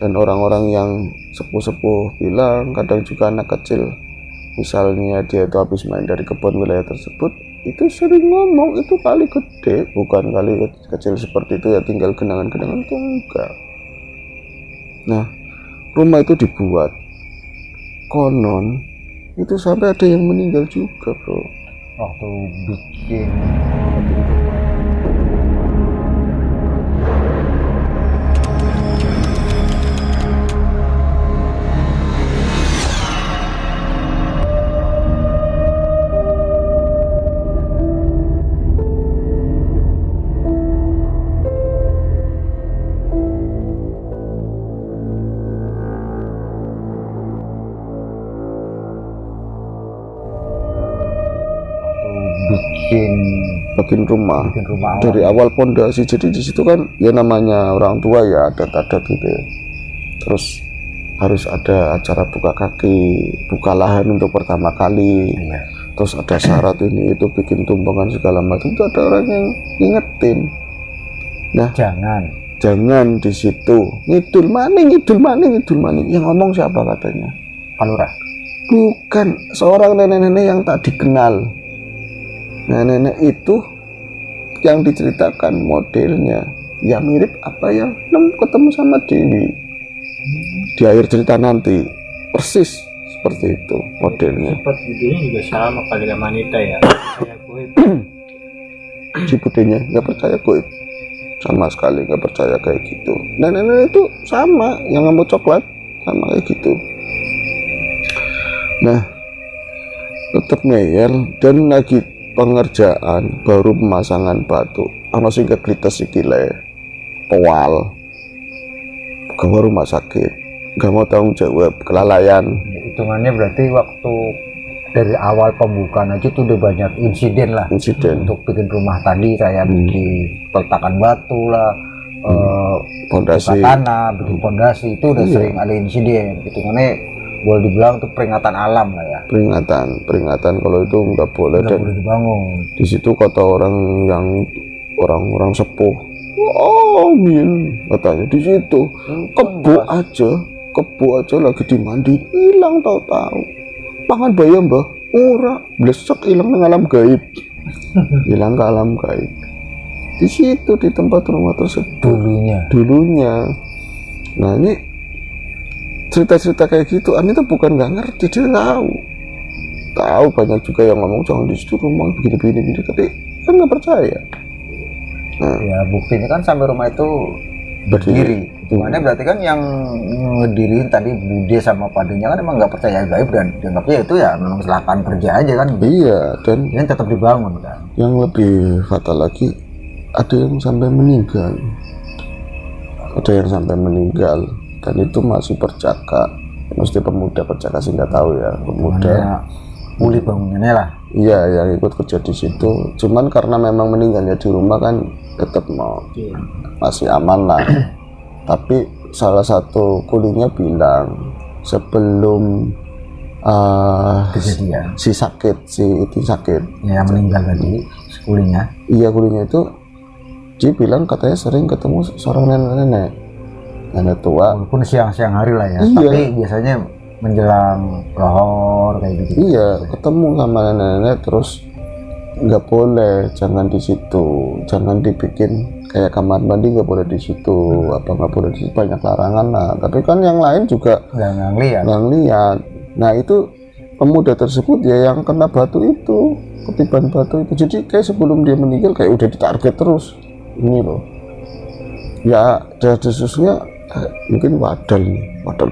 Dan orang-orang yang sepuh-sepuh bilang, kadang juga anak kecil, misalnya dia itu habis main dari kebun wilayah tersebut, itu sering ngomong itu kali gede, bukan kali kecil seperti itu ya tinggal genangan-genangan, itu enggak. Nah, rumah itu dibuat, konon itu sampai ada yang meninggal juga, bro, waktu bikin. bikin rumah awal. Dari awal pondasi. Jadi di situ kan ya namanya orang tua ya adat-adat gitu ya. Terus harus ada acara buka kaki, buka lahan untuk pertama kali. Terus ada syarat ini itu, bikin tumpengan segala macam. Itu ada orang yang ngingetin. Nah, jangan di situ ngidul maning. Yang ngomong siapa katanya? Pak Lurah. Bukan, seorang nenek-nenek yang tak dikenal. Nenek itu yang diceritakan modelnya ya mirip apa yang ketemu sama Dewi di akhir cerita nanti, persis seperti itu modelnya. Seperti videonya juga sama kali dengan wanita ya. Saya goib. Si budenya nggak percaya goib sama sekali, nggak percaya kayak gitu. Nenek itu sama, yang ngambil coklat sama kayak gitu. Nah, tetap ngeyel. Dan lagi pengerjaan baru pemasangan batu, ana sing keglites iki le powal ke rumah sakit, nggak mau tanggung jawab, kelalaian. Hitungannya berarti waktu dari awal pembukaan aja tuh udah banyak insiden untuk bikin rumah tadi, kayak bikin peletakan batu lah, pondasi tanah, bikin pondasi itu udah sering ada insiden. Hitungannya boleh dibilang itu peringatan alam lah ya. Peringatan kalau itu nggak boleh dibangun. Di situ kata orang sepuh, amin katanya, di situ kebo aja lagi dimandi hilang tahu-tahu. Pangan bayam mbah ora blesek hilang ke alam gaib. Hilang ke alam gaib. Di situ di tempat rumah tersebut dulunya. Nah, ini cerita-cerita kayak gitu, Ani tuh bukan nggak ngerti, dia tahu banyak juga yang ngomong jangan di situ rumah begini, tapi kan nggak percaya. Nah, ya buktinya kan sampai rumah itu berdiri. Gimana berarti kan yang ngediriin tadi Bude sama Padenya kan emang nggak percaya gaib dan dianggapnya itu ya memang kecelakaan kerja aja kan. Iya, dan ini tetap dibangun kan. Yang lebih fatal lagi, ada yang sampai meninggal. Dan itu masih percaka, mesti pemuda percaka sih, nggak tahu ya, pemuda pulih bangunannya lah. Iya, yang ikut kerja di situ. Cuman karena memang meninggalnya di rumah kan tetap masih aman lah. Tapi salah satu kulinya bilang sebelum kejadian si itu sakit ya, yang meninggal tadi kulinya. Iya, kulinya itu dia bilang katanya sering ketemu seorang nenek tua, walaupun siang-siang hari lah ya. Iya. Tapi biasanya menjelang lohor kayak gitu. Iya, ketemu sama nenek, terus nggak boleh, jangan di situ, jangan dibikin kayak kamar mandi, nggak boleh di situ, nggak boleh di situ, banyak larangan lah. Tapi kan yang lain juga nggak ngeliat. Nah, itu pemuda tersebut ya yang kena batu itu, ketiban batu itu. Jadi kayak sebelum dia meninggal kayak udah ditarget terus ini loh. Ya, sususnya mungkin wadal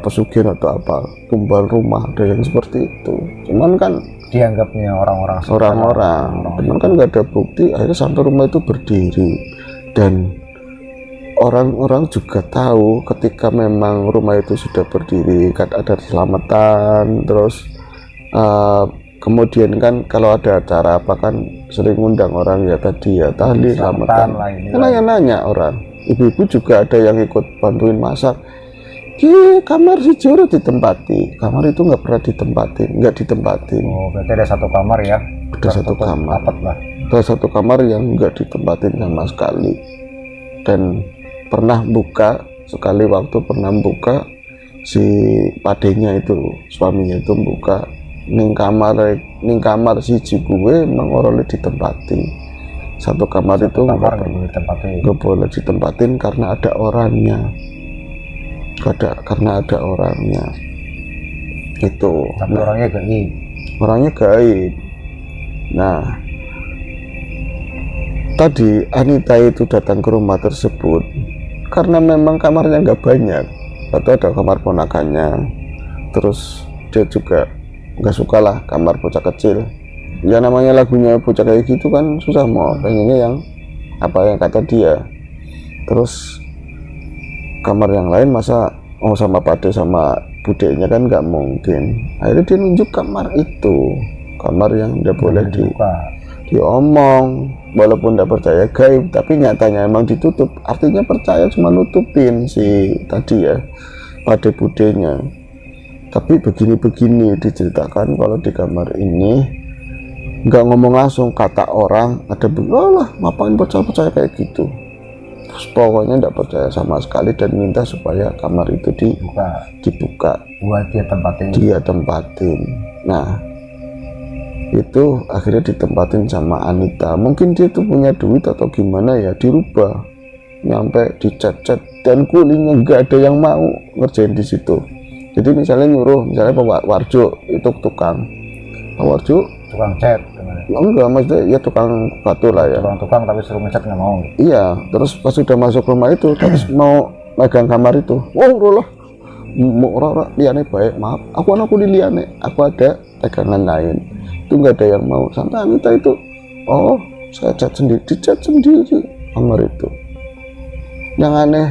pesugihan atau apa, tumbal rumah, ada yang seperti itu. Cuman kan dianggapnya orang-orang, cuman kan nggak ada bukti. Akhirnya sampai rumah itu berdiri, dan orang-orang juga tahu ketika memang rumah itu sudah berdiri kan ada selamatan. Terus kemudian kan kalau ada acara apa kan sering undang orang ya tadi ya tahlil selamatan. Nanya orang, ibu-ibu juga ada yang ikut bantuin masak. Kamar si Joro ditempati, kamar itu nggak pernah ditempatin. Oh, berarti ada satu kamar ya? Ada satu kamar yang nggak ditempatin sama sekali. Dan pernah buka sekali waktu pernah buka, si padenya itu, suaminya itu buka ning kamar siji kuwe emang ora boleh ditempatin. Satu kamar itu nggak boleh ditempatin karena ada orangnya. Karena ada orangnya itu. Tapi orangnya gaib. Nah, tadi Anita itu datang ke rumah tersebut karena memang kamarnya nggak banyak, atau ada kamar ponakannya, terus dia juga nggak suka lah kamar bocah kecil. Ya namanya lagunya bocah kayak gitu kan susah, mau pengennya yang apa yang kata dia. Terus kamar yang lain masa sama Pade sama budenya kan nggak mungkin. Akhirnya dia nunjuk kamar itu, kamar yang udah boleh diomong, walaupun tidak percaya gaib, tapi nyatanya emang ditutup. Artinya percaya cuma nutupin si tadi ya, Pade budenya. Tapi begini-begini diceritakan kalau di kamar ini nggak ngomong langsung, kata orang ada lah ngapain percaya kayak gitu. Terus pokoknya tidak percaya sama sekali dan minta supaya kamar itu dibuka buat dia tempatin. Nah, itu akhirnya ditempatin sama Anita. Mungkin dia tuh punya duit atau gimana ya, dirubah, nyampe dicat-cat dan kulingnya nggak ada yang mau ngerjain di situ. Jadi misalnya nyuruh, misalnya Pak Warjo itu tukang cat, enggak, maksudnya ya tukang batu lah ya, tukang tapi suruh ngecat nggak mau. Iya, terus pas sudah masuk rumah itu terus mau megang kamar itu, rolah mau orang liane baik, maaf aku diliane, aku ada pegangan lain, itu nggak ada yang mau. Sampai Anita itu, saya dicat sendiri kamar itu. Yang aneh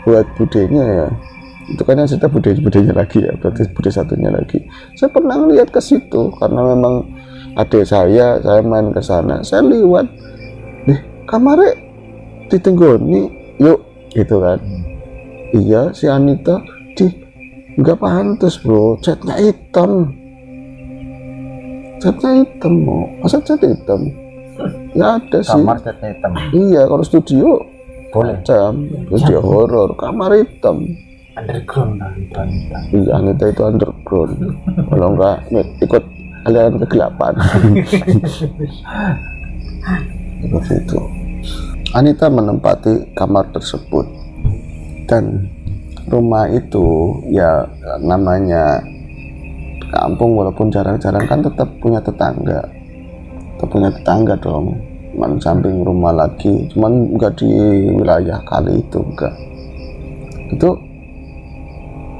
buat budenya ya, itu kan yang cerita budenya lagi ya, berarti bude satunya lagi. Saya pernah lihat ke situ karena memang adik saya main ke sana, saya lihat kamarnya ditenggoni yuk gitu kan. Iya, si Anita nggak pantas bro, catnya hitam mau, masa cat hitam ya ada sih kamar catnya hitam. Iya, kalau studio boleh, studio horor kamar hitam underground Anita. Iya, Anita itu underground. Kalau enggak ikut aliran kegelapan. Seperti itu. Anita menempati kamar tersebut dan rumah itu ya namanya kampung, walaupun jarang-jarang kan tetap punya tetangga dong. Cuman samping rumah lagi, cuman enggak di wilayah kali itu, enggak. Itu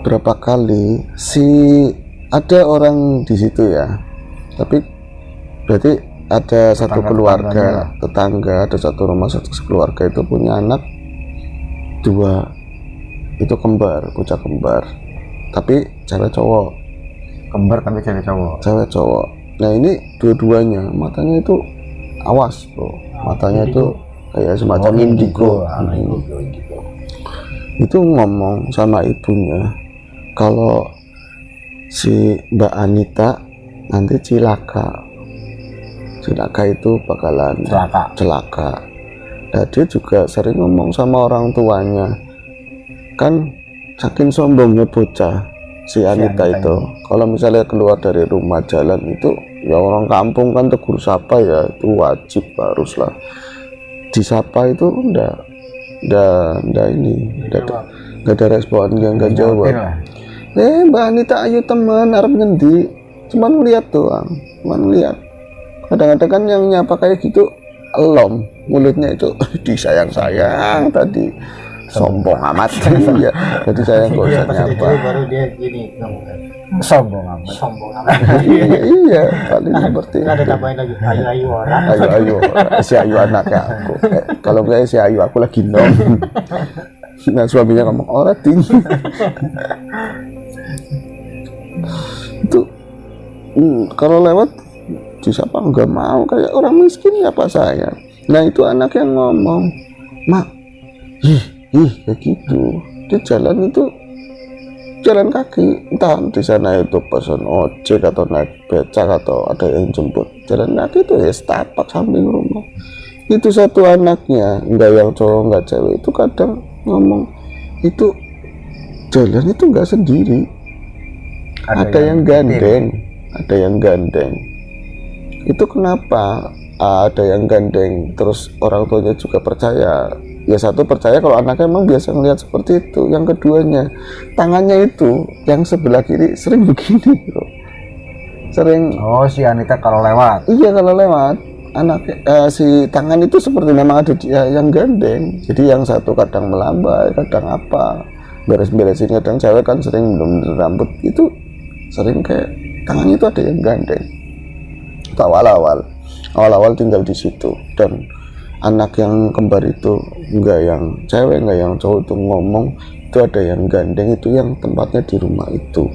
berapa kali ada orang di situ ya, tapi berarti ada satu keluarga tetangga, ada satu rumah satu keluarga itu punya anak 2, itu bocah kembar, tapi cewek cowok. Kembar tapi cewek cowok. Nah ini dua-duanya matanya itu awas bro, matanya itu kayak semacam indigo. Itu ngomong sama ibunya kalau si Mbak Anita nanti cilaka itu bakalan celaka. Nah, dia juga sering ngomong sama orang tuanya kan, saking sombongnya bocah si Anita itu, kalau misalnya keluar dari rumah jalan itu ya orang kampung kan tegur sapa ya, itu wajib, haruslah disapa. Itu enggak ada respon, enggak jawab. Mbak Anita ayo teman, harap ngendi, cuman lihat doang, kadang-kadang kan yang nyapa kayak gitu elom mulutnya itu disayang tadi, sombong amat. Iya, jadi saya nggak usah nyapa. Baru dia gini sombong amat. Iya, paling seperti itu. Ada tambahin lagi, ayu orang. Si ayu anaknya aku. Kalau enggak si ayu aku lagi nom. Nah suaminya ngomong orang tinggi. Itu kalau lewat disapa nggak mau, kayak orang miskin ya pak saya. Nah itu anak yang ngomong, mak kayak gitu. Di jalan itu jalan kaki, entah di sana itu pesan ojek atau naik becak atau ada yang jemput, jalan kaki itu ya setapak samping rumah. Itu satu anaknya, enggak yang cowok enggak cewek, itu kadang ngomong, itu jalan itu nggak sendiri, ada yang gandeng, ada yang gandeng. Itu kenapa ada yang gandeng, terus orang tuanya juga percaya? Ya satu percaya kalau anaknya emang biasa ngelihat seperti itu. Yang keduanya, tangannya itu yang sebelah kiri sering begini bro, sering. Oh, si Anita kalau lewat. Iya, kalau lewat anak si tangan itu seperti memang ada dia yang gandeng. Jadi yang satu kadang melambai, kadang apa, beres-beresin, kadang cewek kan sering belum rambut itu sering kayak tangannya itu ada yang gandeng. Itu awal-awal tinggal di situ. Dan anak yang kembar itu enggak yang cewek enggak yang cowok itu ngomong itu ada yang gandeng, itu yang tempatnya di rumah itu,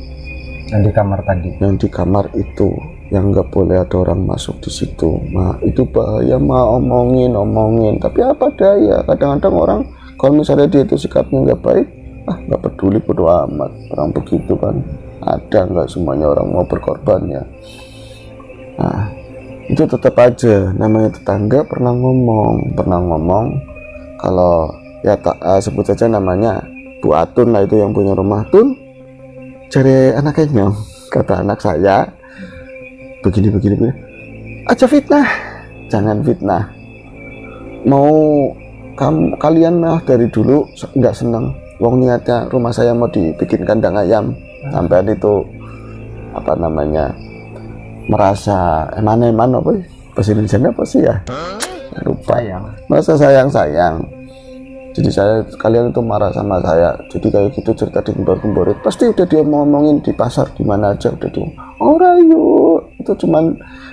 Yang di kamar tadi. yang di kamar itu, yang nggak boleh ada orang masuk di situ. Nah itu bahaya mah, omongin, tapi apa daya, kadang-kadang orang kalau misalnya dia itu sikapnya nggak baik, nggak peduli, bodo amat, orang begitu kan ada, nggak semuanya orang mau berkorban ya. Nah itu tetap aja namanya tetangga pernah ngomong kalau ya sebut saja namanya Bu Atun lah, itu yang punya rumah. Tun, cari anaknya nyong, kata anak saya begini aja, fitnah, jangan fitnah. Mau kalian mah dari dulu nggak seneng, wong niatnya rumah saya mau dibikin kandang ayam, sampai itu apa namanya, merasa eman apa bahasa Indonesia apa sih ya, lupa, merasa sayang. Jadi kalian itu marah sama saya, jadi kayak gitu cerita di gembor-gemborit, pasti udah dia ngomongin di pasar di mana aja udah dia yuk. Itu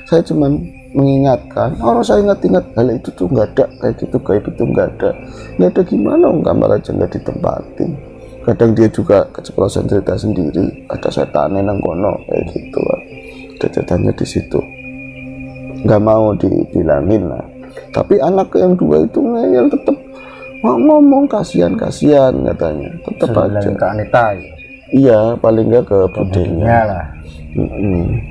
saya cuman mengingatkan, saya ingat hal itu tuh nggak ada kayak gitu, gaib itu nggak ada gimana, kamar aja nggak ditempatin. Kadang dia juga keceplosan cerita sendiri, ada setannya nang kono kayak gitu, ada setannya di situ, nggak mau dibilangin lah. Tapi anak yang dua itu ngeyel, tetap ngomong kasihan katanya, tetap aja ke Anita ya? Iya, paling nggak ke budenya lah.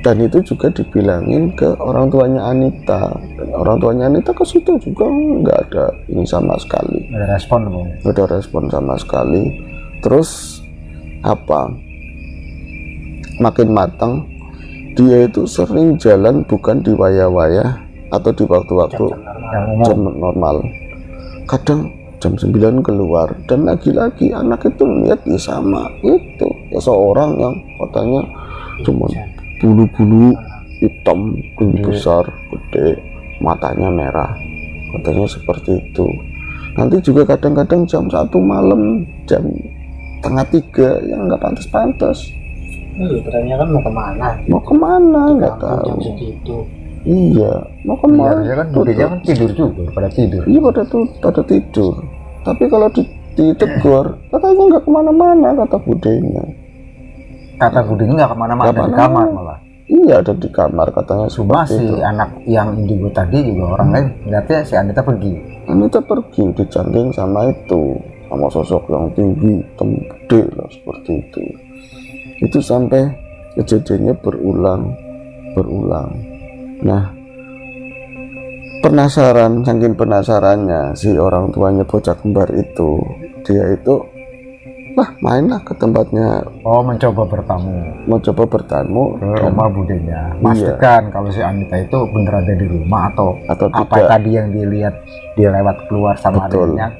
Dan itu juga dibilangin ke orang tuanya Anita, dan orang tuanya Anita ke situ juga nggak ada ini sama sekali, nggak ada respon sama sekali. Terus apa, makin matang dia itu sering jalan bukan di wayah-wayah atau di waktu-waktu jam normal, kadang jam 9 keluar. Dan lagi-lagi anak itu melihat ya sama itu ya, seorang yang katanya cuma bulu-bulu hitam, tinggi besar, gede, matanya merah, katanya seperti itu. Nanti juga kadang-kadang jam 1 malam, jam setengah 3 yang nggak pantas. Katanya kan mau kemana nggak tahu. jam segitu. Iya, mau kemana? Iya kan, budenya kan tidur juga, pada tidur. Iya, pada tidur. Tapi kalau ditegur, katanya nggak kemana-mana, kata budenya. Kata budenya nggak kemana-mana, di kamar malah. Iya, ada di kamar katanya. Cuma si anak yang indigo tadi juga orang lain lihatnya si Anita pergi. Anita pergi dicanggeng sama itu, sama sosok yang tinggi, gede lah seperti itu. Itu sampai kejadiannya berulang. Nah, saking penasarannya si orang tuanya bocah kembar itu, dia itu mainlah ke tempatnya. Mencoba bertamu ke rumah budenya, pastikan kalau si Anita itu bener ada di rumah atau apa tidak. Tadi yang dilihat dia lewat keluar sama adanya.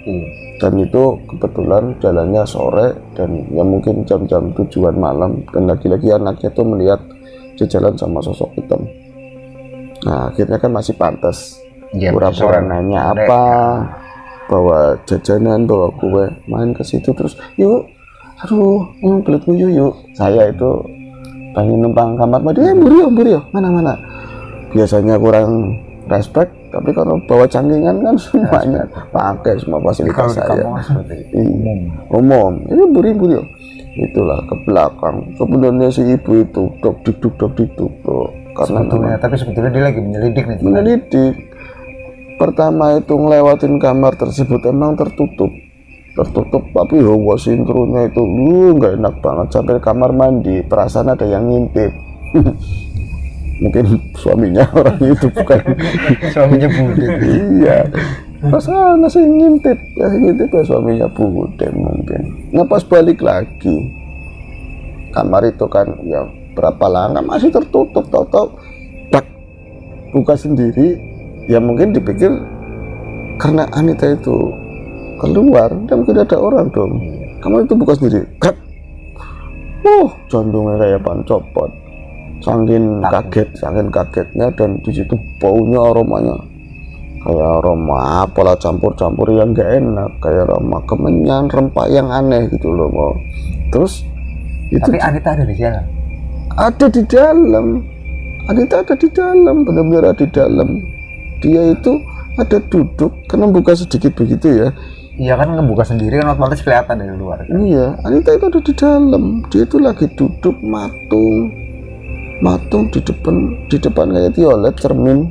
Dan itu kebetulan jalannya sore, dan ya mungkin jam-jam tujuan malam, dan lagi-lagi anaknya tuh melihat dia jalan sama sosok hitam. Nah akhirnya kan masih pantas, pura-pura nanya apa, bawa jajanan, bawa kue, main ke situ. Terus yuk, belut yuk. Saya itu pengen numpang kamar mandi, burio, mana. Biasanya kurang respect, tapi kalau bawa canggingan kan semuanya pakai semua fasilitas saya. Umum. Ini burio. Itulah ke belakang. Sebenarnya si ibu itu dok diduk karena tapi sebetulnya dia lagi menyelidik. Pertama itu ngelewatin kamar tersebut emang tertutup, tapi wasintronya itu nggak enak banget. Sampai kamar mandi, perasaan ada yang ngintip. Mungkin suaminya orang itu, bukan suaminya Bude. Iya, Pas nasi ngintip ya suaminya Bude mungkin. Nah pas balik lagi kamar itu kan ya berapa lama masih tertutup, tahu-tahu tak buka sendiri. Ya mungkin dipikir karena Anita itu keluar dan tidak ada orang dong. Kamar itu buka sendiri. Krak. Jantungnya kayak pan copot. Saking kagetnya, dan di situ baunya, aromanya kayak aroma apalah campur-campur yang gak enak, kayak aroma kemenyan, rempah yang aneh gitu loh mau. Terus itu Tapi Anita ada di sana. ada di dalam. Anita ada di dalam, benar-benar ada di dalam. Dia itu ada duduk, karena buka sedikit begitu ya. Iya kan ngebuka sendiri kan otomatis kelihatan dari luar. Iya, Anita itu ada di dalam. Dia itu lagi duduk matung di depan kayak tiolet cermin.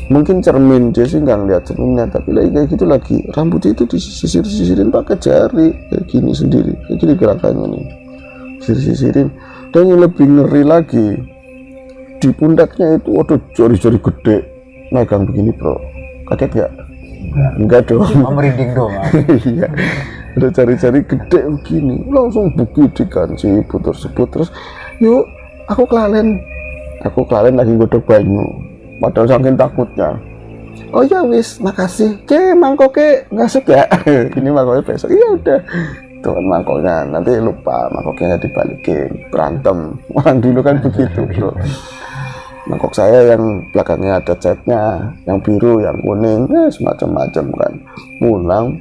Mungkin cermin, dia sih nggak ngeliat cerminnya, tapi lagi kayak gitu, lagi rambutnya itu disisir-sisirin pakai jari kayak gini sendiri, kayak gini gerakannya nih, sisir-sisirin. Dan yang lebih ngeri lagi, di pundaknya itu waduh jari-jari gede megang begini bro. Kaget gak? Enggak dong. Cuma merinding doang. Iya, ada jari-jari gede begini, langsung begitu kan si ibu tersebut. Terus yuk aku kelalen lagi godok banyu, padahal saking takutnya. Oh ya wis, makasih. Mangkoknya ngasuk ya. Ini mangkoknya besok. Iya udah. Tuhan mangkoknya nanti lupa, mangkoknya dibalikin, berantem. Orang dulu kan begitu bro. Mangkok saya yang belakangnya ada catnya, yang biru, yang kuning, semacam-macam kan. Pulang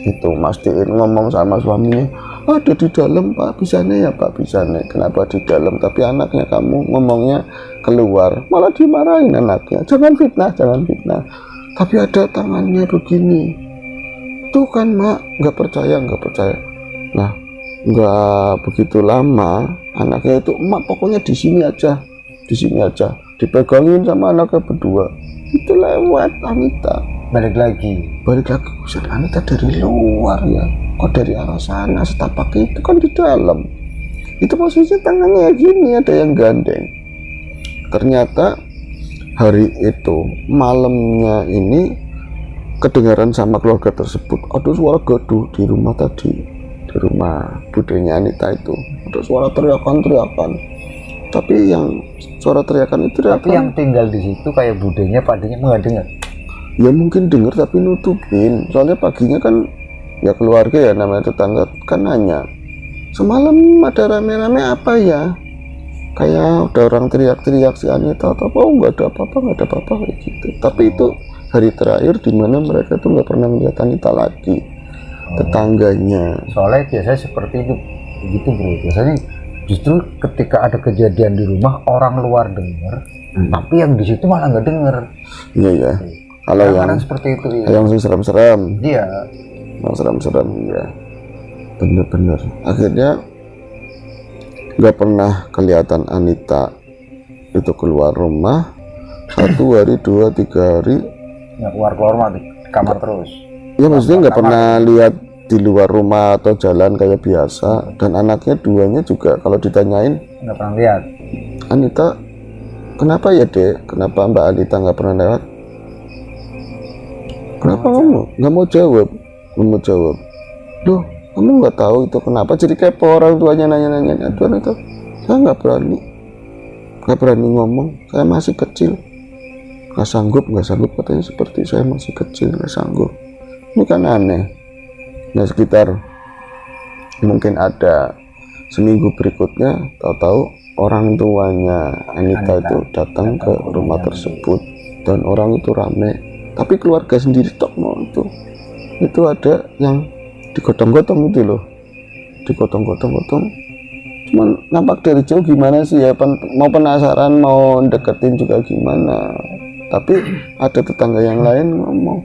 itu mastiin ngomong sama suaminya, ada di dalam Pak, bisa nih ya Pak, bisa nih. Kenapa di dalam? Tapi anaknya kamu ngomongnya keluar, malah dimarahin anaknya. Jangan fitnah. Tapi ada tangannya begini. Tuh kan Mak, nggak percaya. Nah, nggak begitu lama anaknya itu, Mak pokoknya di sini aja, dipegangin sama anaknya berdua. Itu lewat Anita. Balik lagi. Buset, Anita dari luar ya, kok dari arah sana, setapak itu kan di dalam. Itu posisi tangannya gini, ada yang gandeng. Ternyata hari itu malamnya ini kedengaran sama keluarga tersebut, ada suara gaduh di rumah tadi, di rumah budenya Anita itu, ada suara teriakan. Tapi yang suara teriakan itu Tapi yang tinggal di situ kayak budenya padanya nggak dengar. Ya mungkin dengar tapi nutupin. Soalnya paginya kan ya keluarga ya, namanya tetangga kan nanya, semalam ada rame-rame apa ya? Kayak ada orang teriak-teriak si Anita atau apa? Nggak ada apa-apa kayak gitu. Tapi itu hari terakhir di mana mereka tuh nggak pernah melihat Anita lagi. Tetangganya. Soalnya biasanya seperti itu begitu bro. Biasanya justru ketika ada kejadian di rumah orang luar dengar, tapi yang di situ malah nggak dengar. Iya ya. Kalau yang seperti itu ya. Yang serem-serem. Iya. Yang serem-serem ya. Bener-bener. Akhirnya nggak pernah kelihatan Anita itu keluar rumah. 1 hari, 2, 3 hari. Nggak keluar rumah di kamar terus. Ya maksudnya nggak pernah lihat di luar rumah atau jalan kayak biasa. Dan anaknya duanya juga kalau ditanyain Nggak pernah lihat. Anita, kenapa ya Dek? Kenapa Mbak Anita nggak pernah lewat? Kenapa kamu nggak mau jawab? Loh, kamu nggak tahu itu kenapa? Jadi kepo orang tuanya nanya-nanya. Aduh Anita, saya nggak berani ngomong. Saya masih kecil, nggak sanggup katanya, seperti saya masih kecil nggak sanggup. Ini kan aneh. Nah sekitar mungkin ada seminggu berikutnya, tahu-tahu orang tuanya Anita itu datang ke rumah tersebut, dan orang itu rame. Tapi keluarga sendiri tok mau itu ada yang digotong-gotong itu loh, digotong-gotong. Cuman nampak dari jauh gimana sih ya, mau penasaran, mau deketin juga gimana. Tapi ada tetangga yang lain ngomong,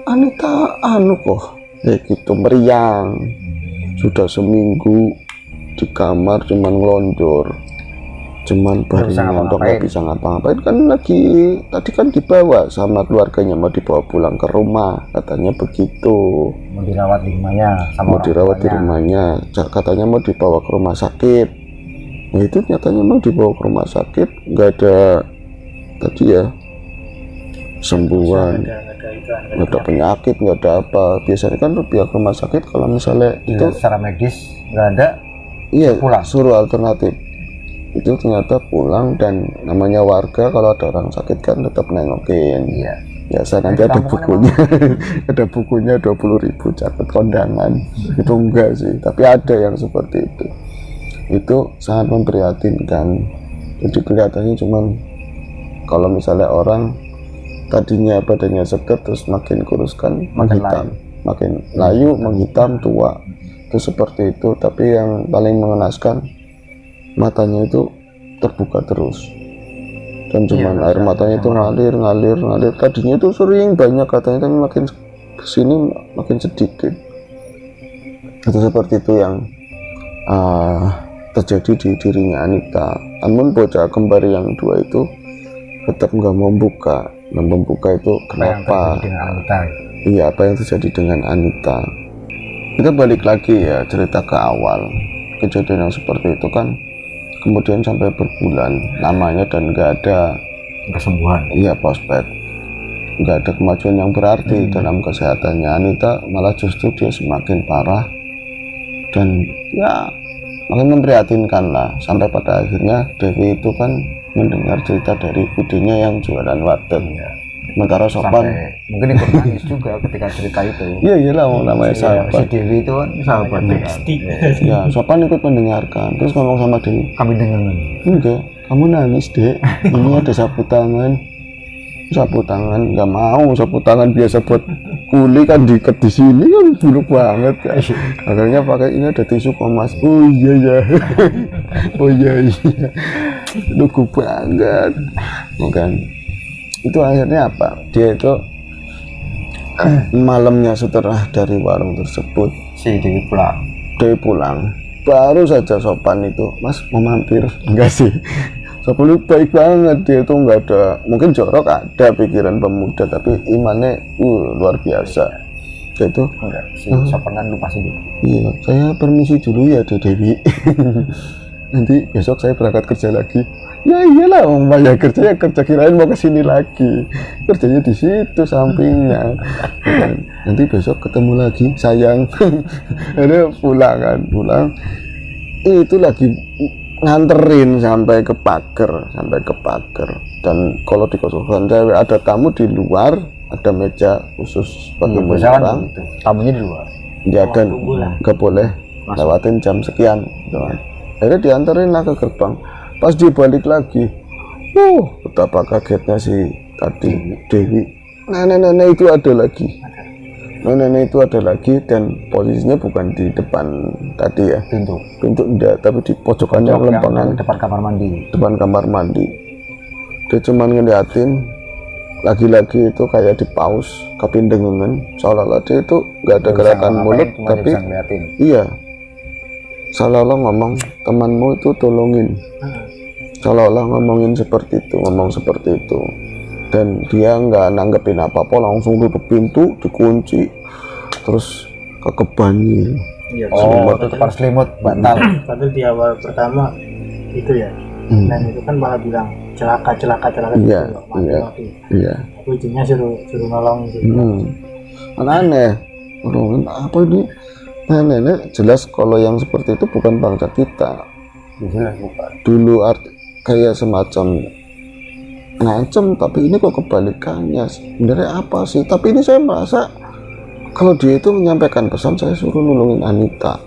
Anita kok gitu meriang, sudah seminggu di kamar cuman ngelonjor, cuman baru ngantuk, nggak bisa ngapa-ngapain. Kan lagi tadi kan dibawa sama keluarganya, mau dibawa pulang ke rumah katanya begitu, Mau dirawat di rumahnya sama mau dirawat di rumahnya, katanya mau dibawa ke rumah sakit. Nah itu nyatanya mau dibawa ke rumah sakit, nggak ada tadi ya, sembuhan, nggak ada penyakit, nggak ada apa. Biasanya kan pihak rumah sakit kalau misalnya itu secara medis nggak ada, iya pulang. suruh alternatif itu ternyata pulang. Dan namanya warga kalau ada orang sakit kan tetap nengokin. Iya. Biasa nanti ada bukunya ada bukunya 20.000 catat kondangan. Itu enggak sih, tapi ada yang seperti itu sangat memprihatinkan. Jadi kelihatannya cuman kalau misalnya orang tadinya badannya seger terus makin kurus kan, menghitam, makin layu, menghitam, tua, itu seperti itu. Tapi yang paling mengenaskan matanya itu terbuka terus, dan cuman air matanya itu ngalir. Tadinya itu sering banyak katanya, tapi makin kesini makin sedikit. Itu seperti itu yang terjadi di dirinya Anita. Namun bocah kembar yang dua itu tetap nggak mau membuka itu kenapa? Iya, apa yang terjadi dengan Anita? Kita balik lagi ya cerita ke awal. Kejadian yang seperti itu kan kemudian sampai berbulan lamanya dan nggak ada kesembuhan. Iya, prospek, nggak ada kemajuan yang berarti dalam kesehatannya Anita. Malah justru dia semakin parah dan ya makin memprihatinkan lah. Sampai pada akhirnya Dewi itu kan mendengar cerita dari budinya yang jualan warteg. Sementara Sopan mungkin ikut nangis juga ketika cerita itu. Iya iyalah, namanya sahabat. Si Dewi itu kan sahabat kan. Ya, Sopan ikut mendengarkan terus ngomong sama Dewi, kami dengar. enggak, kamu nangis Dek, ini ada sapu tangan nggak mau. Sapu tangan biasa buat kuli kan diikat di sini kan buluk banget kan. Akhirnya pakai ini, ada tisu Komas. Oh iya ya oh iya lugu banget bukan. Itu akhirnya apa, dia itu malamnya setelah dari warung tersebut Si Dewi pulang baru saja Sopan itu, Mas mau mampir? Enggak sih, Sopan itu baik banget. Dia itu nggak ada, mungkin jorok ada pikiran pemuda, tapi imannya luar biasa. Dia itu si Sopan kan lupa sih. Iya, saya permisi dulu ya Dewi nanti besok saya berangkat kerja lagi. Ya iyalah, ya kerja kirain mau kesini lagi, kerjanya di situ sampingnya. Nanti besok ketemu lagi sayang. Ada pulang itu lagi nganterin sampai ke pagar. Dan kalau di kosan cewek ada tamu di luar, ada meja khusus bagi orang, tamunya di luar ya, dan nggak boleh lewatin jam sekian gitu kan. Akhirnya dianterin lah ke gerbang. Pas dia balik lagi, betapa kagetnya si tadi Dewi. Nenek itu ada lagi, dan posisinya bukan di depan tadi ya, pintu enggak, tapi di pojokan yang lempengan depan kamar mandi. Dia cuman ngeliatin lagi-lagi itu kayak di paus kapindengan, seolah-olah dia itu nggak ada gerakan mulut, tapi iya, seolah-olah ngomong temanmu itu tolongin, seolah-olah ngomong seperti itu. Dan dia nggak nanggepin apa-apa, langsung tutup pintu, dikunci, terus kekebanyi. Iya, tutupan selimut, bantal. Padahal di awal pertama itu ya, dan itu kan malah bilang celaka iya. Ujungnya suruh nolong gitu. Aneh, apa ini? Nenek jelas kalau yang seperti itu bukan bangsa kita. Jelas bukan. Dulu kayak semacam ngancem, tapi ini kok kebalikannya. Sebenarnya apa sih? Tapi ini saya merasa kalau dia itu menyampaikan pesan, saya suruh nolongin Anita.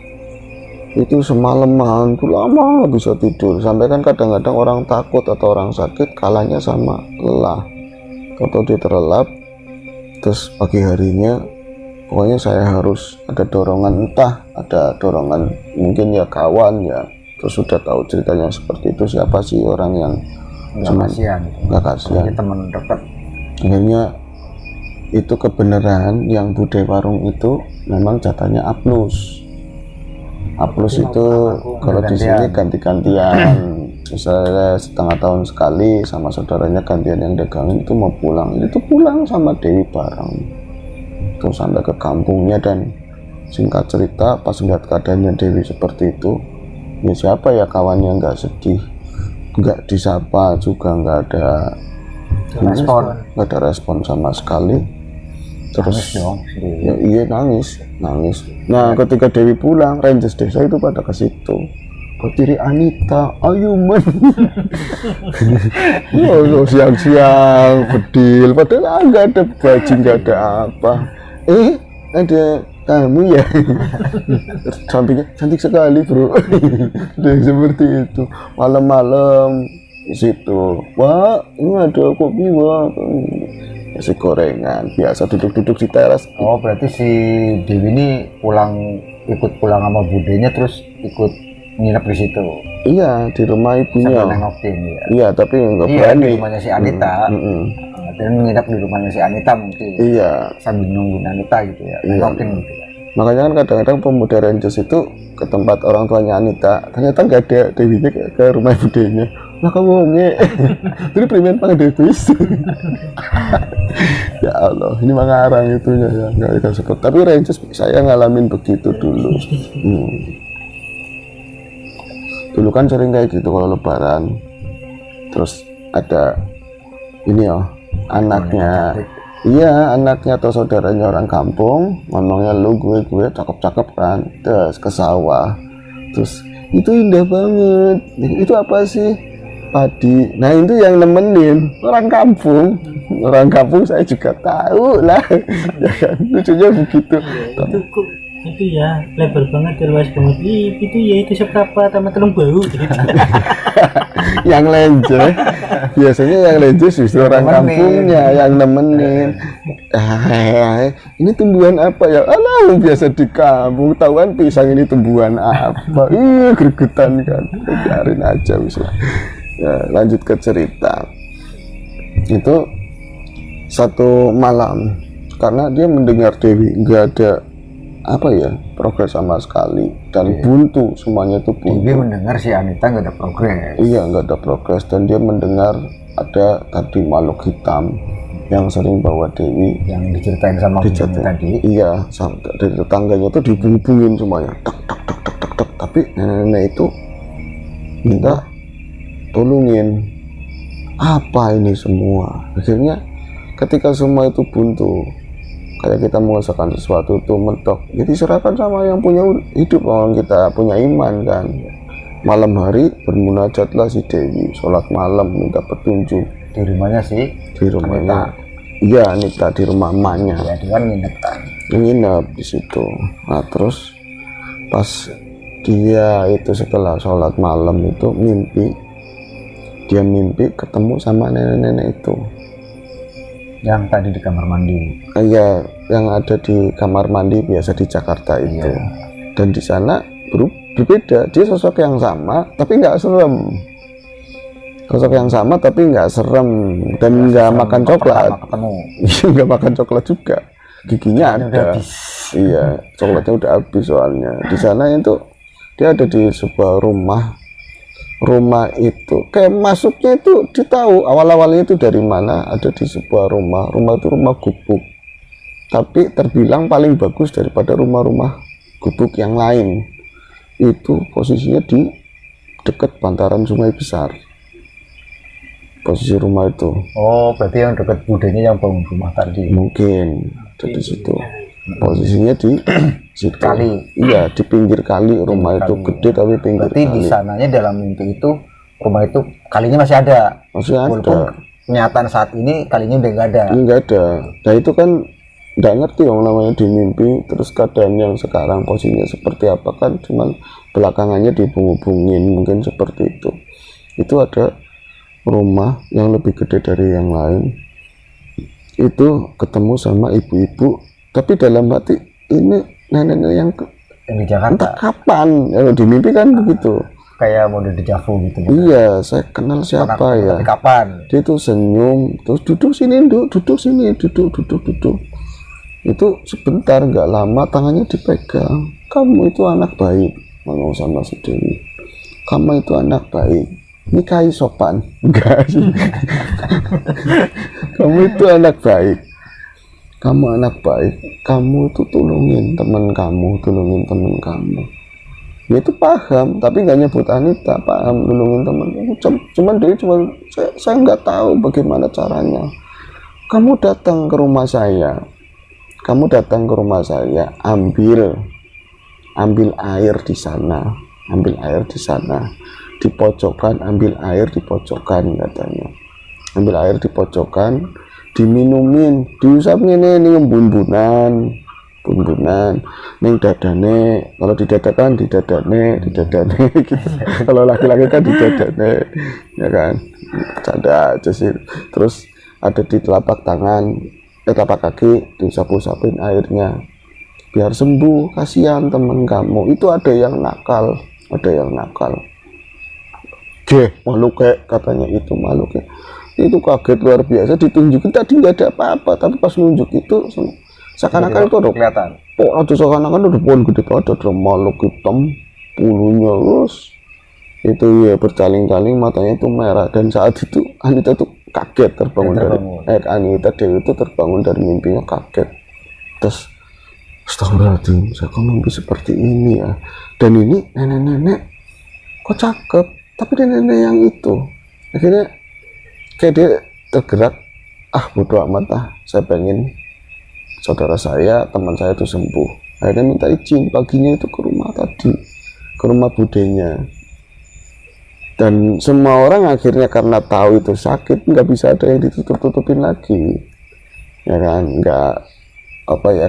Itu semalaman tuh lama nggak bisa tidur. Sampai kan kadang-kadang orang takut atau orang sakit kalahnya sama lelah. Kalau dia terlelap, terus pagi harinya pokoknya saya harus ada dorongan, entah ada dorongan mungkin ya kawan ya, terus sudah tahu ceritanya seperti itu, siapa sih orang yang nggak kasihan teman dekat. Akhirnya itu kebenaran yang Bude Warung itu memang jatahnya Aplus itu kalau di sini ganti-gantian. Misalnya setengah tahun sekali sama saudaranya gantian yang dagangin itu mau pulang, itu pulang sama Dewi bareng terus sampai ke kampungnya. Dan singkat cerita pas lihat keadaannya Dewi seperti itu, ya siapa ya kawannya nggak sedih, nggak disapa juga, nggak ada respon. nggak ada respon sama sekali. Terus Nangis dong. ya, iya nangis. Nah ketika Dewi pulang, Rangers desa itu pada ke situ. Berdiri Anita, ayo men. Oh, siang-siang bedil, padahal nggak ada baju, nggak ada apa. Ada kamu ya. Cantik sekali bro. Dan seperti itu. Malam-malam di situ. Wah, ini ada kopi wah. Nasi gorengan, biasa duduk-duduk di teras. Oh berarti si Dewi ini ikut pulang sama budenya terus ikut nginep di situ. Iya, di rumah ibunya. Sambil nengokin ya. Iya, tapi nggak Iya, berani. di rumahnya si Anita. Dan nginep di rumahnya si Anita mungkin. Iya. Sambil nunggu Anita gitu ya. Iya. Nengokin gitu ya. Makanya kan kadang-kadang pemuda Rangers itu ke tempat orang tuanya Anita, ternyata nggak ada Dewinya ke rumah budenya. Nah kamu nge, jadi primen pang Devis. Ya Allah, ini mengarang itunya ya, nggak bisa sebut. Tapi Rangers saya ngalamin begitu dulu. Dulu kan sering kayak gitu kalau Lebaran. Terus ada ini ya, anaknya. Iya, anaknya atau saudaranya orang kampung, ngomongnya lu gue cakep-cakep kan, terus ke sawah, terus itu indah banget, itu apa sih? Padi. Nah itu yang nemenin orang kampung saya juga tahu lah, ya kan, lucunya begitu. Itu ya lebar banget, luas banget. Itu ya itu seberapa sama telung bau gitu. Yang lenje biasanya yang lenje justru orang kampungnya yang nemenin. Ini tumbuhan apa ya? Alah biasa di kampung tahuan pisang ini tumbuhan apa? Gregetan kan, biarin aja bisa. Ya, lanjut ke cerita. Itu satu malam karena dia mendengar Dewi nggak ada apa ya progres sama sekali dan buntu, semuanya itu buntu. Dewi mendengar si Anita nggak ada progres. Iya, nggak ada progres, dan dia mendengar ada tadi makhluk hitam yang sering bawa Dewi, yang diceritain sama Dewi tadi. Iya, dari tetangganya itu dihubungin semuanya, tak. Tapi nenek itu minta tolongin apa ini semua. Akhirnya ketika semua itu buntu, kayak kita mengusahakan sesuatu itu mentok, jadi serahkan sama yang punya hidup, orang kita punya iman kan. Malam hari bermunajatlah si Dewi, sholat malam minta petunjuk Di rumahnya sih, di rumahnya. Iya, Anita di rumah emaknya. ya dia kan nginep kan. Nginep di situ. Nah terus pas dia itu setelah sholat malam itu dia mimpi ketemu sama nenek-nenek itu Yang tadi di kamar mandi. kayak yang ada di kamar mandi biasa di Jakarta itu. Iya. Dan di sana berbeda, dia sosok yang sama tapi nggak serem, dan nggak makan coklat. Ketemu. Nggak makan coklat juga, giginya ada. Iya, coklatnya udah habis soalnya. Di sana itu dia ada di sebuah rumah itu kayak masuknya itu ditahu awalnya itu dari mana, ada di sebuah rumah itu rumah gubuk, tapi terbilang paling bagus daripada rumah-rumah gubuk yang lain. Itu posisinya di dekat bantaran sungai besar posisi rumah itu. Oh berarti yang dekat budenya yang bangun rumah tadi. Mungkin di situ posisinya di situ. Kali. Iya, di pinggir kali. Rumah itu gede tapi pinggir berarti kali. di sananya dalam mimpi itu rumah itu kalinya masih ada. Masih Walaupun ada. kenyataan saat ini kalinya udah nggak ada. Ini nggak ada. Nah itu kan nggak ngerti yang namanya di mimpi, terus keadaan yang sekarang posisinya seperti apa kan, cuman belakangannya dihubung-hubungin mungkin seperti itu. Itu ada rumah yang lebih gede dari yang lain. Itu ketemu sama ibu-ibu, tapi dalam hati ini nenek-nenek yang Yang di Jakarta. entah kapan, kalau di mimpi kan begitu. Kayak mode dejavu gitu. Iya, saya kenal siapa ya. Tapi kapan? Dia tuh senyum, terus duduk sini, duduk sini, duduk. Itu sebentar, nggak lama tangannya dipegang. Kamu itu anak baik, ngomong sama si Dewi. Kamu itu anak baik, nikahi sopan. Enggak sih. Kamu itu anak baik. Kamu anak baik. Kamu itu tolongin teman kamu. Dia itu paham, tapi nggak nyebut Anita, paham nulungin temen. Cuman dia saya nggak tahu bagaimana caranya. Kamu datang ke rumah saya, ambil air di sana, di pojokan, ambil air di pojokan katanya, ambil air di pojokan, diminumin, diusap ini bumbunan neng dadane, kalau didadakan didadane gitu. Kalau laki-laki kan didadane, ya kan, bercanda aja sih. Terus ada di telapak kaki disapu-sapin airnya biar sembuh. Kasihan temen kamu itu, ada yang nakal. Makhluk katanya, itu makhluk itu kaget luar biasa. Ditunjukin tadi nggak ada apa-apa, tapi pas nunjuk itu seakan-akan itu ada kelihatan. Seakan-akan ada pohon gede banget, ada makhluk hitam, bulunya terus itu ya bercaling-caling, matanya itu merah. Dan saat itu Anita tuh kaget Anita Dewi itu terbangun dari mimpinya, kaget. Terus astagfirullahaladzim, saya kok mimpi seperti ini ya. Dan ini nenek-nenek kok cakep, tapi nenek yang itu akhirnya kayak dia tergerak, bodo amat saya pengen saudara saya, teman saya itu sembuh. Akhirnya minta izin paginya itu ke rumah budenya. Dan semua orang akhirnya karena tahu itu sakit, nggak bisa ada yang ditutup-tutupin lagi, ya kan. Nggak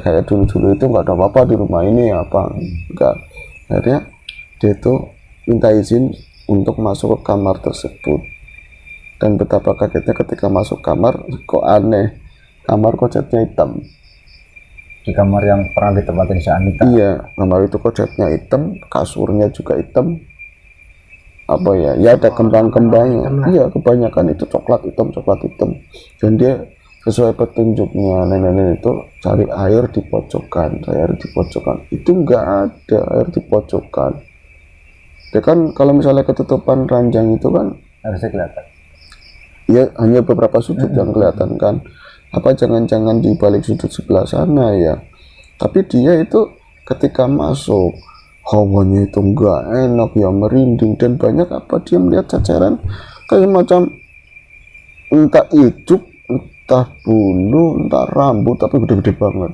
kayak dulu itu nggak ada apa-apa di rumah ini nggak. Akhirnya dia itu minta izin untuk masuk ke kamar tersebut. Dan betapa kagetnya ketika masuk kamar, kok aneh, kamar kok catnya hitam. Di kamar yang pernah ditempatin si Anita. Iya, kamar itu kok catnya hitam, kasurnya juga hitam. Ya ada kembang-kembangnya. Iya, kebanyakan itu coklat hitam. Dan dia sesuai petunjuknya nenek-nenek itu cari air di pojokan. Itu nggak ada air di pojokan. Ya kan, kalau misalnya ketutupan ranjang itu kan harusnya kelihatan. Ya hanya beberapa sudut yang kelihatan kan. Apa jangan-jangan di balik sudut sebelah sana ya. Tapi dia itu ketika masuk, hawanya itu enggak enak ya, merinding. Dan banyak dia melihat ceceran kayak macam entah ijuk, entah bulu, entah rambut, tapi gede-gede banget.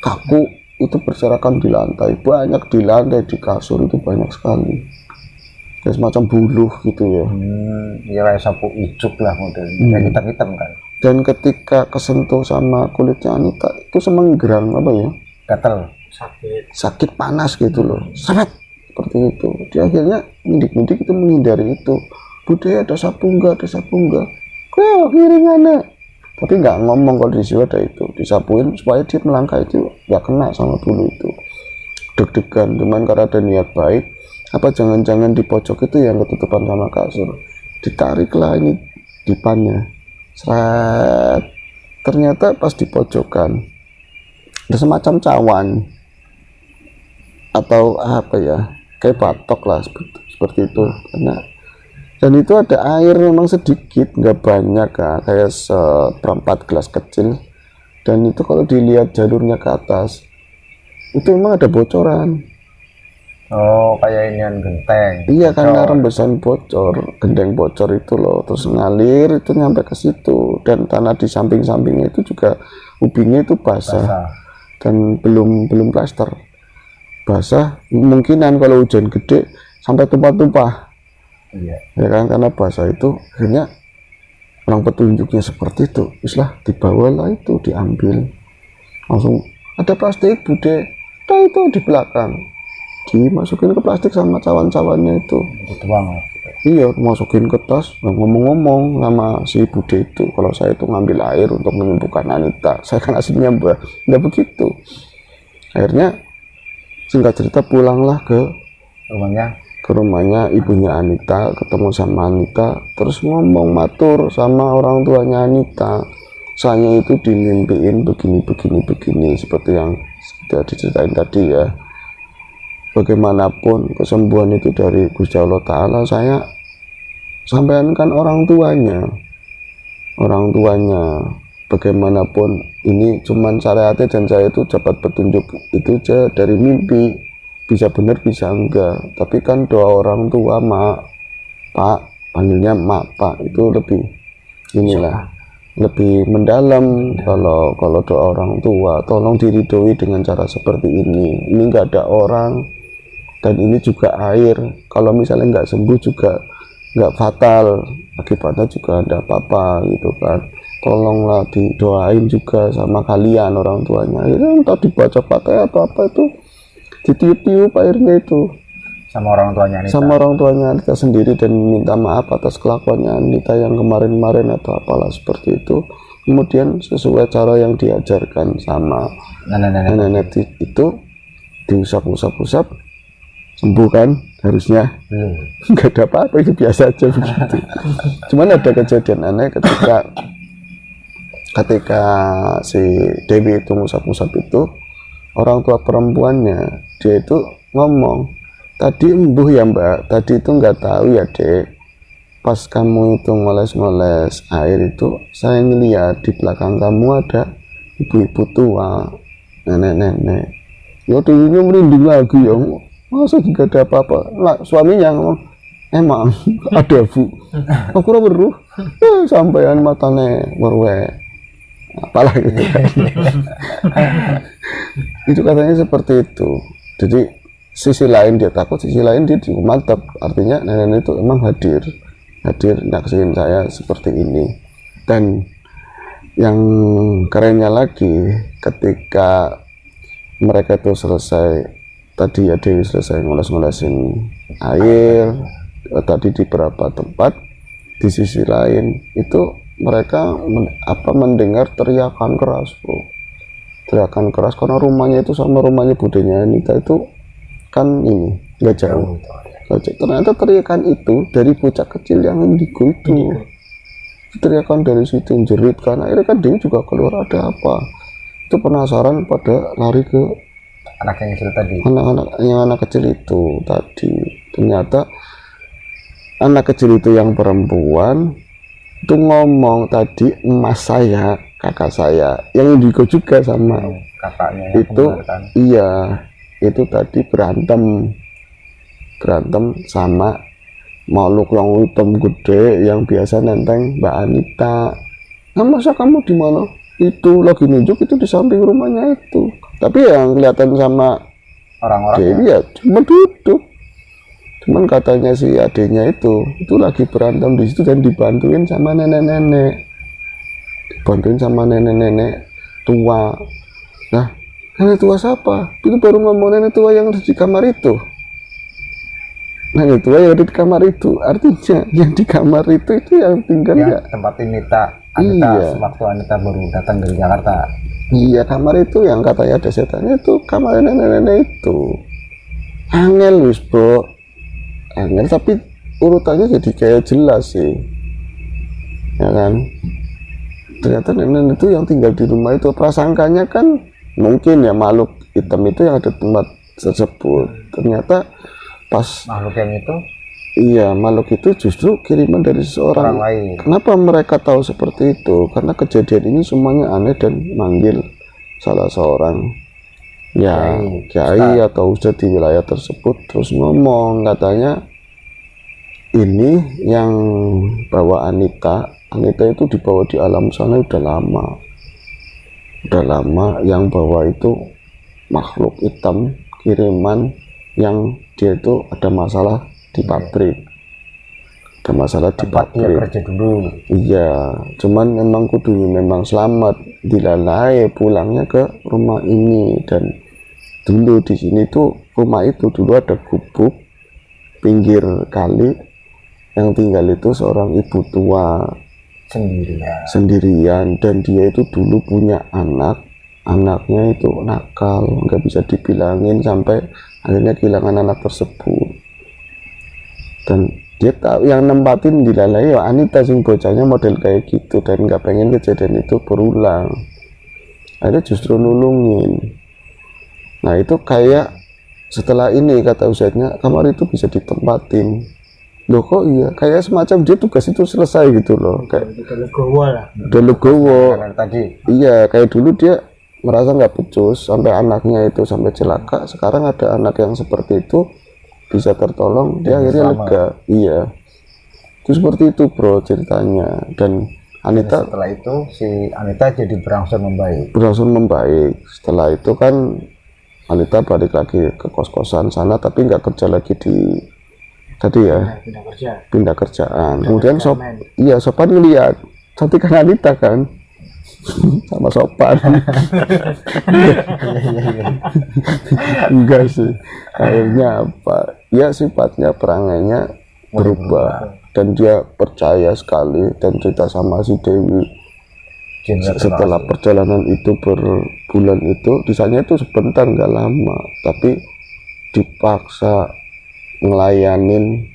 Kaku itu berserakan di lantai, banyak di lantai, di kasur itu banyak sekali. Kayak semacam buluh gitu ya. Ya kayak sapu ijuk lah modelnya, kayak hitam-hitam kan. Dan ketika kesentuh sama kulitnya Anita itu semenggerang Gatel, sakit panas gitu loh, seret seperti itu. Dia akhirnya mendik-mendik itu menghindari itu. Budaya ada sapu enggak, kok kiringannya, tapi nggak ngomong kalau di situ ada itu, disapuin supaya dia melangkah itu nggak kena sama bulu itu. Deg-degan, cuman karena ada niat baik. Jangan-jangan di pojok itu yang ketutupan sama kasur, ditariklah ini dipannya, seret. Ternyata pas di pojokan ada semacam cawan atau kayak batok lah seperti itu. Dan itu ada air memang sedikit, nggak banyak kayak seperempat gelas kecil. Dan itu kalau dilihat jalurnya ke atas itu memang ada bocoran. Oh, kayak inian genteng. Iya, karena rembesan genteng bocor itu loh, terus ngalir itu nyampe ke situ. Dan tanah di samping-sampingnya itu juga ubinnya itu basah. Dan belum plaster. Basah, kemungkinan kalau hujan gede sampai tumpah-tumpah. Iya. Ya kan, karena basah itu akhirnya orang petunjuknya seperti itu. Islah dibawalah itu, diambil. Langsung ada plastik bude, itu di belakang. Dimasukin ke plastik sama cawan-cawannya itu. Iya, masukin ke tas. Ngomong-ngomong sama si bude itu, kalau saya itu ngambil air untuk menyembuhkan Anita, saya kan aslinya nggak begitu. Akhirnya singkat cerita pulanglah ke rumahnya ibunya Anita, ketemu sama Anita, terus ngomong matur sama orang tuanya Anita. Saya itu dimimpiin begini seperti yang sudah diceritain tadi ya. Bagaimanapun kesembuhan itu dari Gusti Allah Ta'ala, saya sampaikan kan orang tuanya. Bagaimanapun ini cuman syariatnya, dan saya itu dapat petunjuk itu aja dari mimpi. bisa benar bisa enggak, tapi kan doa orang tua mak pak, panggilnya mak pak, itu lebih inilah lebih mendalam. Kalau doa orang tua tolong diridhoi dengan cara seperti ini nggak ada orang, dan ini juga air, kalau misalnya nggak sembuh juga nggak fatal, akibatnya juga ada apa-apa gitu kan. Tolonglah didoain juga sama kalian orang tuanya, itu entah dibaca Fatihah atau apa, itu ditiup-tiup airnya itu sama orang tuanya Anita. sama orang tuanya Anita sendiri, dan minta maaf atas kelakuannya Anita yang kemarin-kemarin atau apalah seperti itu. Kemudian sesuai cara yang diajarkan sama nenek itu, diusap-usap-usap, sembuh kan harusnya. Nggak ada apa-apa, itu biasa aja begitu. Cuman ada kejadian aneh ketika si Dewi itu ngusap-ngusap itu, orang tua perempuannya dia itu ngomong, tadi embuh ya mbak, tadi itu nggak tahu ya dek, pas kamu itu ngoles-ngoles air itu saya ngeliat di belakang kamu ada ibu-ibu tua, nenek-nenek. Ya dulunya merinding lagi ya, masa juga ada apa-apa. Nah, suaminya ngomong, emang ada bu, aku beruh sampean matane werwe apalah gitu kan. Itu katanya seperti itu. Jadi sisi lain dia takut, sisi lain dia juga mantap, artinya nenek itu emang hadir nyaksiin saya seperti ini. Dan yang kerennya lagi, ketika mereka itu selesai, tadi ya Dewi selesai ngoles-ngolesin air tadi di beberapa tempat, di sisi lain itu mereka mendengar teriakan keras bro, teriakan keras, karena rumahnya itu sama rumahnya budenya Anita itu kan ini nggak jauh. Ternyata teriakan itu dari bocah kecil yang indigo itu. Teriakan dari situ, jerit kan. Akhirnya kan Dewi juga keluar, ada apa. Itu penasaran, pada lari ke anak yang kecil tadi. Anak kecil itu tadi. Ternyata anak kecil itu yang perempuan itu ngomong tadi, emas saya, kakak saya yang indigo juga sama kakaknya itu. Iya, itu tadi berantem sama makhluk yang hitam gede yang biasa nenteng Mbak Anita. Nah, masa kamu di mana? Itu lagi nunjuk itu di samping rumahnya itu. Tapi yang kelihatan sama orang-orang Dewi ya cuma duduk. Cuman katanya si adiknya itu lagi berantem di situ dan dibantuin sama nenek-nenek. Dibantuin sama nenek-nenek tua. Nah, nenek tua siapa? Itu baru ngomong nenek tua yang ada di kamar itu. Nenek tua yang ada di kamar itu, artinya yang di kamar itu yang tinggal ya tempat Anita. Iya. Waktu Anita baru datang dari Jakarta. Iya, kamar itu yang katanya ada setannya itu kamar nenek-nenek itu. Angel wis bro, angel, tapi urutannya jadi kayak jelas sih, ya kan. Ternyata nenek itu yang tinggal di rumah itu, prasangkanya kan mungkin ya makhluk hitam itu yang ada tempat tersebut. Ternyata pas makhluk yang itu, iya, makhluk itu justru kiriman dari seseorang lain. Kenapa mereka tahu seperti itu? Karena kejadian ini semuanya aneh dan manggil salah seorang kiai atau ustadz di wilayah tersebut, terus ngomong katanya ini yang bawa Anita itu dibawa di alam sana udah lama, yang bawa itu makhluk hitam kiriman yang dia itu ada masalah di pabrik, dia kerja dulu. Iya, cuman memang memang selamat, dilalai pulangnya ke rumah ini. Dan dulu di sini tuh rumah itu dulu ada gubuk pinggir kali, yang tinggal itu seorang ibu tua sendirian, dan dia itu dulu punya anaknya itu nakal, nggak bisa dibilangin, sampai akhirnya kehilangan anak tersebut. Dan dia tahu yang nempatin dilalai ya Anita, sing bocahnya model kayak gitu, dan nggak pengen kejadian itu berulang. Akhirnya justru nulungin. Nah itu kayak setelah ini kata ustadznya, kamar itu bisa ditempatin. Loh kok iya, kayak semacam dia tugas itu selesai gitu loh, kayak udah legowo lah. udah legowo. Iya, kayak dulu dia merasa nggak becus sampai anaknya itu sampai celaka. Sekarang ada anak yang seperti itu bisa tertolong, dia akhirnya selamat. lega. Iya, itu seperti itu bro ceritanya. Dan Anita Setelah itu si Anita jadi berangsur membaik. Setelah itu kan Anita balik lagi ke kos-kosan sana, tapi nggak kerja lagi di tadi ya, Pindah kerja. pindah kerjaan. Kemudian kerjaan, Sopan ngeliat cantik kan Anita kan sama Sopan. Enggak sih, akhirnya apa ya, sifatnya perangainya berubah dan dia percaya sekali dan cerita sama si Dewi. Setelah perjalanan itu berbulan itu, disanya itu sebentar nggak lama, tapi dipaksa ngelayanin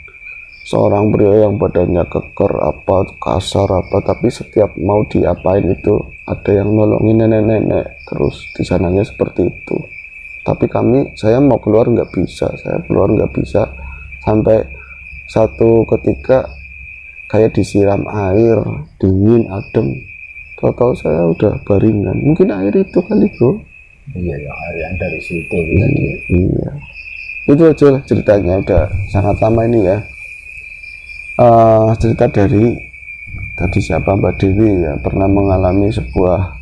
seorang pria yang badannya keker apa kasar apa, tapi setiap mau diapain itu ada yang nolongin nenek-nenek terus di sananya seperti itu. Tapi saya mau keluar nggak bisa, sampai satu ketika kayak disiram air dingin adem, total saya udah baringan. Mungkin air itu kali bro. Iya ya, air yang dari situ. Iya, itu aja lah ceritanya, udah sangat lama ini ya. Cerita dari tadi siapa, Mbak Dewi ya, pernah mengalami sebuah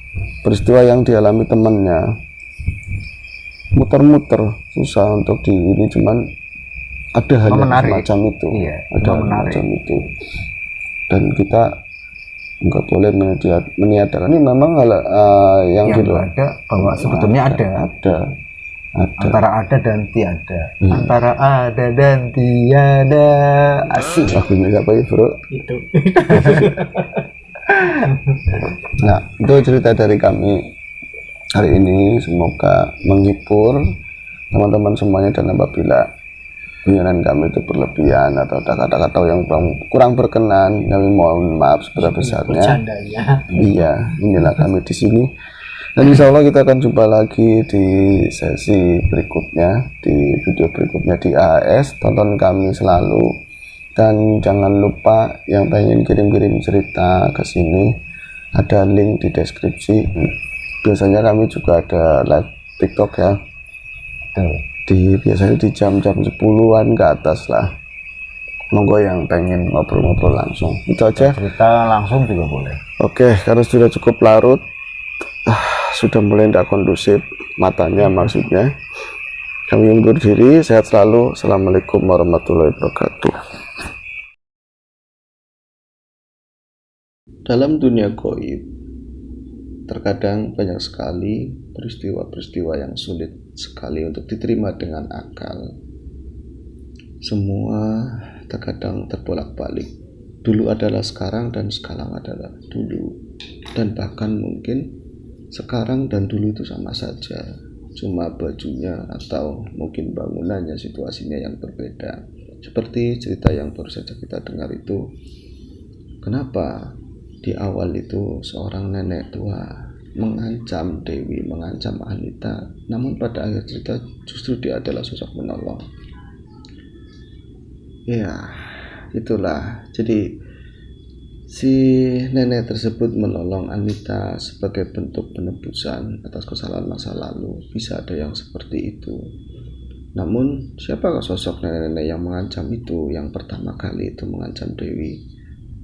peristiwa yang dialami temannya. Muter-muter susah untuk di ini, cuman ada hal yang semacam itu. Iya, ada hal semacam itu, dan kita nggak boleh meniadakan. Ini memang hal yang di luar ada, bahwa sebetulnya ada antara ada dan tiada, antara ada dan tiada. Asik. Lagunya siapa ya bro? Itu. Nah, itu cerita dari kami hari ini, semoga menghibur teman-teman semuanya. Dan apabila guyonan kami itu berlebihan atau ada kata-kata yang kurang berkenan, kami mohon maaf sebesar-besarnya. Iya, inilah kami di sini. Dan insya Allah kita akan jumpa lagi di sesi berikutnya, di video berikutnya di AAS. Tonton kami selalu, dan jangan lupa yang pengen kirim-kirim cerita ke sini, ada link di deskripsi. Biasanya kami juga ada live TikTok ya, biasanya di jam-jam 10-an ke atas lah. Monggo yang pengen ngobrol-ngobrol langsung, itu aja. Cerita langsung juga boleh. Oke, karena sudah cukup larut, sudah mulai tidak kondusif matanya maksudnya, kami undur diri. Sehat selalu. Assalamualaikum warahmatullahi wabarakatuh. Dalam dunia gaib, terkadang banyak sekali peristiwa-peristiwa yang sulit sekali untuk diterima dengan akal. Semua terkadang terbolak-balik. Dulu adalah sekarang dan sekarang adalah dulu. Dan bahkan mungkin sekarang dan dulu itu sama saja, cuma bajunya atau mungkin bangunannya, situasinya yang berbeda. Seperti cerita yang baru saja kita dengar itu, kenapa di awal itu seorang nenek tua mengancam Dewi, mengancam Anita, namun pada akhir cerita justru dia adalah sosok menolong. Ya, itulah. Jadi si nenek tersebut menolong Anita sebagai bentuk penebusan atas kesalahan masa lalu. Bisa ada yang seperti itu. Namun siapakah sosok nenek-nenek yang mengancam itu? Yang pertama kali itu mengancam Dewi,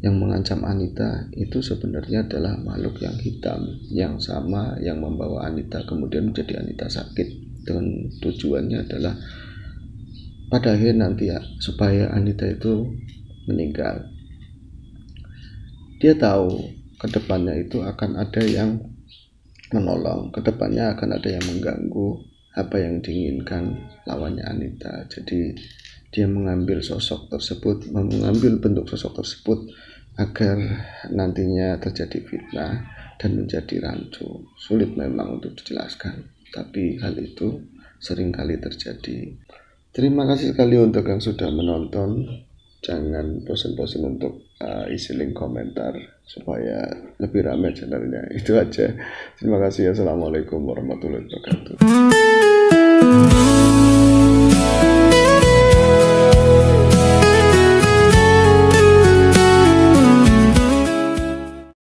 yang mengancam Anita itu sebenarnya adalah makhluk yang hitam, yang sama yang membawa Anita kemudian menjadi Anita sakit, dengan tujuannya adalah pada akhir nanti ya, supaya Anita itu meninggal. Dia tahu kedepannya itu akan ada yang menolong, kedepannya akan ada yang mengganggu apa yang diinginkan lawannya Anita. Jadi dia mengambil sosok tersebut, mengambil bentuk sosok tersebut agar nantinya terjadi fitnah dan menjadi rancu. Sulit memang untuk dijelaskan, tapi hal itu seringkali terjadi. Terima kasih sekali untuk yang sudah menonton. Jangan bosan-bosan untuk isi link komentar supaya lebih ramai channelnya. Itu aja. Terima kasih. Assalamualaikum warahmatullahi wabarakatuh.